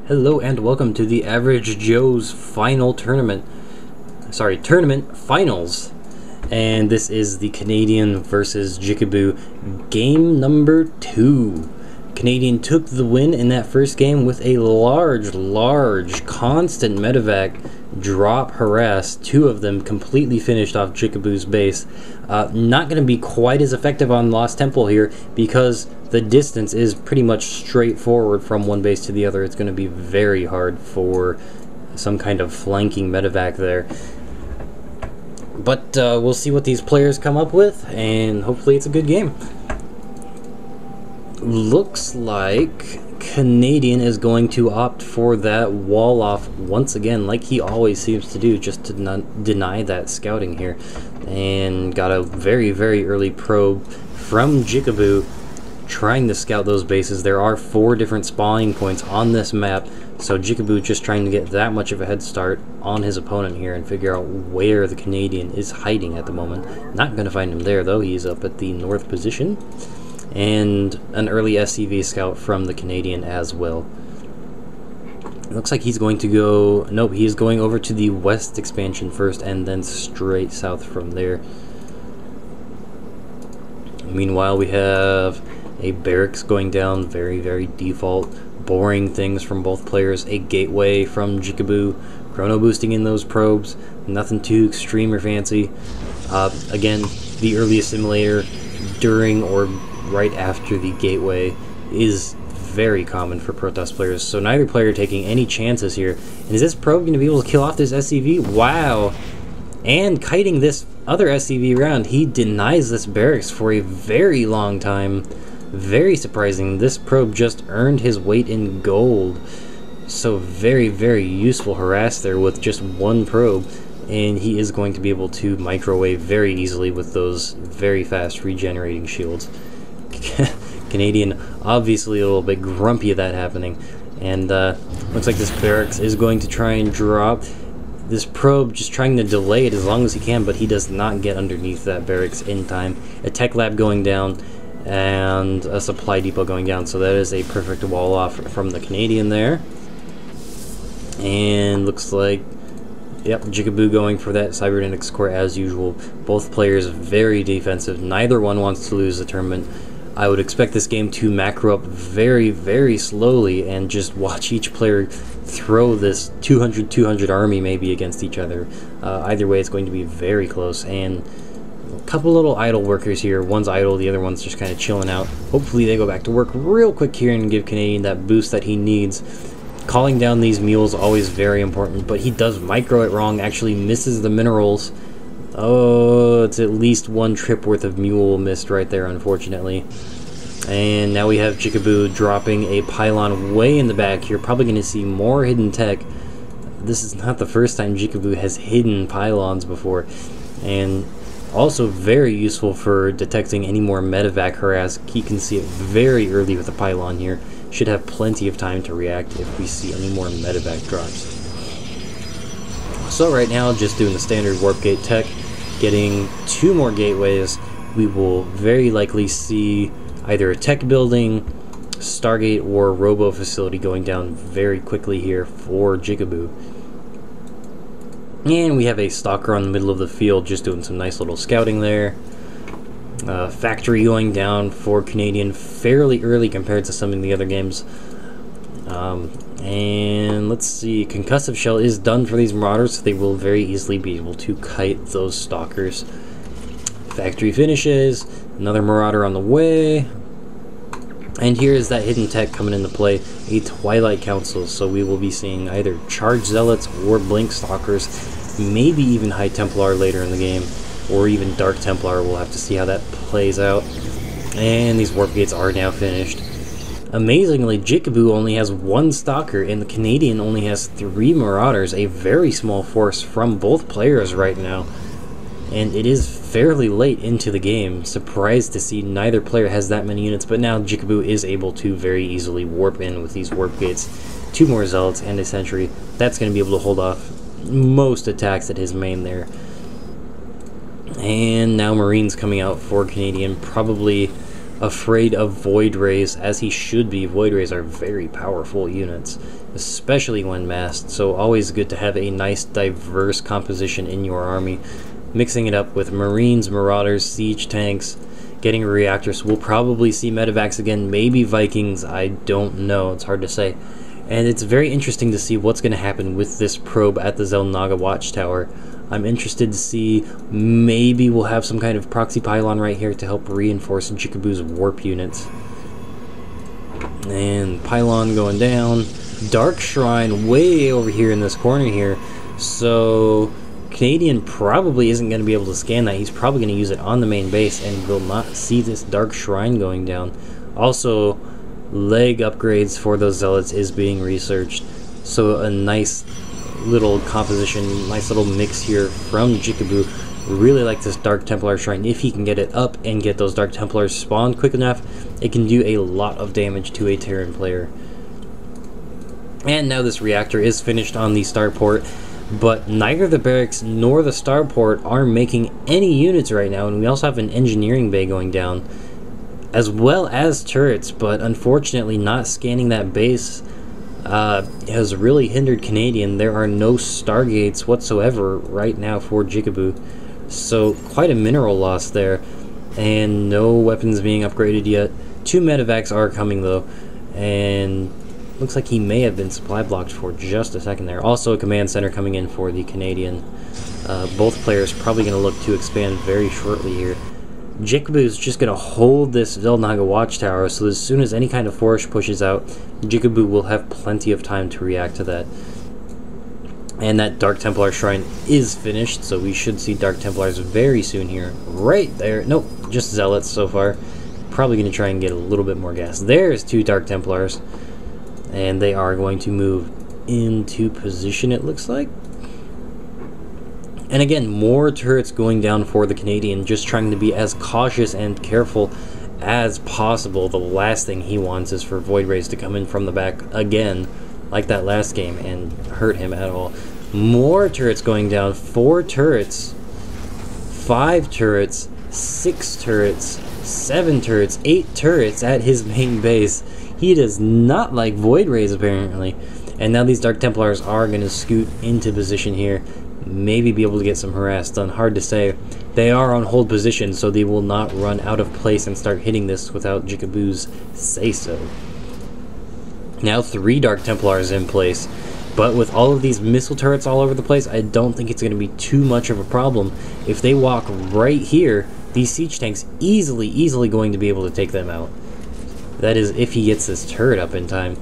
Hello and welcome to the Average Joe's tournament finals. And this is the Canadian versus Jicabou game number 2. Canadian took the win in that first game with a large constant medevac drop harass. 2 of them completely finished off Jicabou's base. Not going to be quite as effective on Lost Temple here because the distance is pretty much straightforward from one base to the other. It's going to be very hard for some kind of flanking medevac there. But we'll see what these players come up with, and hopefully it's a good game. Looks like Canadian is going to opt for that wall off once again, like he always seems to do, just to not deny that scouting here. And got a very early probe from Jicabou, trying to scout those bases. There are 4 different spawning points on this map, so Jicabou just trying to get that much of a head start on his opponent here and figure out where the Canadian is hiding at the moment. Not going to find him there though, he's up at the north position. And an early SCV scout from the Canadian as well. It looks like he's going to go, nope, he's going over to the west expansion first and then straight south from there. Meanwhile, we have a barracks going down, very default, boring things from both players. A gateway from Jicabou, chrono boosting in those probes, nothing too extreme or fancy. Again, the early assimilator during or right after the gateway is very common for Protoss players, so neither player taking any chances here. And is this probe going to be able to kill off this SCV? Wow! And kiting this other SCV round, he denies this barracks for a very long time. Very surprising. This probe just earned his weight in gold. So very useful harass there with just 1 probe, and he is going to be able to microwave very easily with those very fast regenerating shields. Canadian obviously a little bit grumpy of that happening, and looks like this barracks is going to try and drop. This probe just trying to delay it as long as he can, but he does not get underneath that barracks in time. A tech lab going down and a supply depot going down, so that is a perfect wall off from the Canadian there. And looks like, yep, Jicabou going for that cybernetics core as usual. Both players very defensive. Neither one wants to lose the tournament. I would expect this game to macro up very slowly and just watch each player throw this 200 army maybe against each other. Either way, it's going to be very close. And a couple little idle workers here. One's idle, the other one's just kind of chilling out. Hopefully they go back to work real quick here and give Canadian that boost that he needs. Calling down these mules always very important, but he does micro it wrong, actually misses the minerals. Oh, it's at least 1 trip worth of mule missed right there, unfortunately. And now we have Jicabou dropping a pylon way in the back here. Probably going to see more hidden tech. This is not the first time Jicabou has hidden pylons before. And also very useful for detecting any more medevac harass. He can see it very early with the pylon here. Should have plenty of time to react if we see any more medevac drops. So right now, just doing the standard warp gate tech, getting 2 more gateways. We will very likely see either a tech building, Stargate, or robo facility going down very quickly here for Jicabou. And we have a stalker on the middle of the field just doing some nice little scouting there. Factory going down for Canadian fairly early compared to some of the other games. And let's see, concussive shell is done for these marauders, so they will very easily be able to kite those stalkers. Factory finishes, another marauder on the way. And here is that hidden tech coming into play, a Twilight Council, so we will be seeing either Charge Zealots or Blink Stalkers, maybe even High Templar later in the game, or even Dark Templar. We'll have to see how that plays out. And these warp gates are now finished. Amazingly, Jicabou only has 1 stalker and the Canadian only has 3 marauders, a very small force from both players right now. And it is fairly late into the game. Surprised to see neither player has that many units, but now Jicabou is able to very easily warp in with these warp gates. 2 more zealots and a sentry. That's going to be able to hold off most attacks at his main there. And now Marines coming out for Canadian, probably afraid of Void Rays, as he should be. Void Rays are very powerful units, especially when massed, so always good to have a nice diverse composition in your army. Mixing it up with Marines, Marauders, Siege Tanks, getting reactors. We'll probably see Medivacs again, maybe Vikings, I don't know, it's hard to say. And it's very interesting to see what's going to happen with this probe at the Xel'Naga Watchtower. I'm interested to see, maybe we'll have some kind of proxy pylon right here to help reinforce Jicabou's warp units. And pylon going down. Dark Shrine way over here in this corner here. So Canadian probably isn't going to be able to scan that. He's probably going to use it on the main base and will not see this Dark Shrine going down. Also, leg upgrades for those zealots is being researched. So a nice little composition, nice little mix here from Jicabou. Really like this Dark Templar Shrine. If he can get it up and get those Dark Templars spawned quick enough, it can do a lot of damage to a Terran player. And now this reactor is finished on the starport, but neither the barracks nor the starport are making any units right now, and we also have an engineering bay going down, as well as turrets, but unfortunately not scanning that base has really hindered Canadian. There are no Stargates whatsoever right now for Jicabou, so quite a mineral loss there, and no weapons being upgraded yet. 2 medevacs are coming though, and looks like he may have been supply blocked for just a second there. Also a command center coming in for the Canadian. Both players probably going to look to expand very shortly here. Jicabou is just going to hold this Xel'Naga Watchtower, so as soon as any kind of force pushes out, Jicabou will have plenty of time to react to that. And that Dark Templar Shrine is finished, so we should see Dark Templars very soon here. Right there. Nope, just Zealots so far. Probably going to try and get a little bit more gas. There's 2 Dark Templars, and they are going to move into position, it looks like. And again, more turrets going down for the Canadian, just trying to be as cautious and careful as possible. The last thing he wants is for Void Rays to come in from the back again, like that last game, and hurt him at all. More turrets going down. 4 turrets, 5 turrets, 6 turrets, 7 turrets, 8 turrets at his main base. He does not like Void Rays, apparently. And now these Dark Templars are going to scoot into position here. Maybe be able to get some harass done. Hard to say. They are on hold position, so they will not run out of place and start hitting this without Jicabou's say-so. Now 3 Dark Templars in place. But with all of these missile turrets all over the place, I don't think it's going to be too much of a problem. If they walk right here, these siege tanks easily going to be able to take them out. That is if he gets this turret up in time.